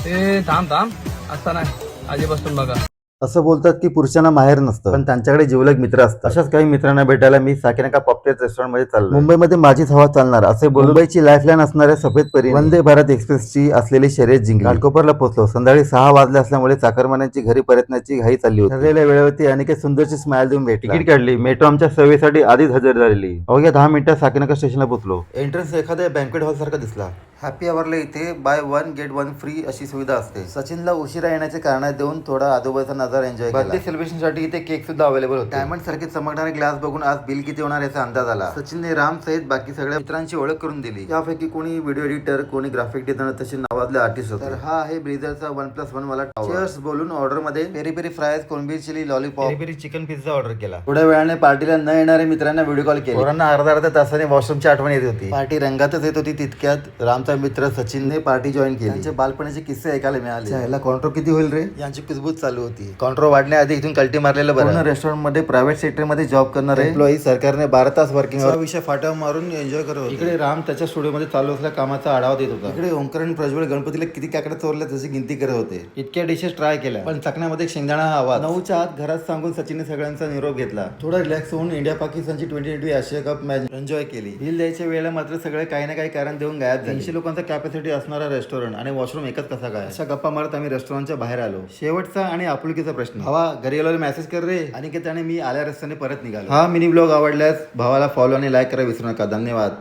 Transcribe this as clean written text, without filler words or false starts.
ए थांब थांब, असं नाही, आधीपासून बघा. असं बोलतात की पुरुषांना माहेर नसतं, पण त्यांच्याकडे जिवलग मित्र असतात. अशाच काही मित्रांना भेटायला मी साकिनाका पॉपटेट रेस्टॉरंट मध्ये चाललो. मुंबईमध्ये माझीच हवा चालणार असे बोलून मुंबईची लाईफलाईन असणाऱ्या सफेद परी वंदे भारत एक्सप्रेसची असलेली शर्यत जिंकली. घाटकोपरला पोहोचलो. संध्याकाळी 6 वाजले असल्यामुळे चाकरमान्यांची घरी परतण्याची घाई चालली होती. ठरलेल्या वेळेवरती अनेक सुंदरची स्माइल देऊन भेटली. तिकीट काढली. मेट्रो आमच्या सेवेसाठी आधीच हजर झालेली. अवघ्या 10 मिनिटात साकिनाका स्टेशनला पोहोचलो. एंट्रन्स एखाद्या बँकेट हॉल सारखा दिसला. हॅपी अवरला इथे बाय 1 गेट 1 फ्री अशी सुविधा असते. सचिनला उशिरा येण्याचे कारण देऊन थोडा आजोबाचा नजारा एन्जॉय केला. बर्थडे सेलिब्रेशन साठी इथे केक सुद्धा अवेलेबल होते. डायमंड सारखे चमकणारे ग्लास बघून आज बिल किती होणार याचा अंदाज आला. सचिनने राम सहित बाकी सगळ्या मित्रांची ओळख करून दिली. यापैकी कोणी व्हिडिओ एडिटर, कोणी ग्राफिक डिझायनर, तसे नावाजले आर्टिस्ट होते. तर हा आहे ब्रिझरचा 1+1 वाला टॉवर. चीअर्स बोलून ऑर्डर मध्ये पेरी पेरी फ्राईज, कोलंबी chilli lollipop, peri peri chicken pizza order केला. थोड्या वेळाने पार्टीला न येणाऱ्या मित्रांना व्हिडिओ कॉल केला. पोरांना अर्धा तासाने वॉशरूमची आठवण येत होती. पार्टी रंगातच येत होती. तितक्यात रामचा मित्र सचिनने पार्टी जॉईन केली. त्यांचे बालपणाचे किस्से ऐकायला मिळाले. याला काउंटर किती होईल रे यांची कुजबूज चालू होती. काउंटर वाढण्याआधी इथून कल्टी मारलेलं बरं. रेस्टॉरंट मध्ये प्रायव्हेट सेक्टर मध्ये जॉब करणारे एम्प्लॉई सरकारने 12 तास वर्किंग विषय फाटा मारून एन्जॉय करत होते. इकडे राम त्याच्या स्टुडिओ मध्ये चालू असलेल्या कामाचा आढावा देत होता. इकडे ओंकार आणि प्रज्वल गणपतीला किती काकडे चोरल्या त्याची गिनती करत होते. इतक्या डिशेस ट्राय केल्या, पण चकण्यामध्ये शेंगदाणा हा आवाज. 9च्या आत घरात सांगून सचिनने सगळ्यांचा निरोप घेतला. थोडा रिलॅक्स होऊन इंडिया पाकिस्तानची 2020 आशिया कप मॅच एन्जॉय केली. बिल द्यायच्या वेळेला मात्र सगळे काही ना काही कारण देऊन गायब झाले. 300 लोकांचा कॅपॅसिटी असणारा रेस्टॉरंट आणि वॉशरूम एकच कसा काय. अशा गप्पा मारत आम्ही रेस्टॉरंटच्या बाहेर आलो. शेवटचा आणि आपुलकीचा प्रश्न, हवा घरी गेल्यावर मेसेज कर रे. आणि त्याने मी आल्या रस्त्याने परत निघालो. हा मिनी ब्लॉग आवडल्यास भावाला फॉलो आणि लाईक करा विसरू नका. धन्यवाद.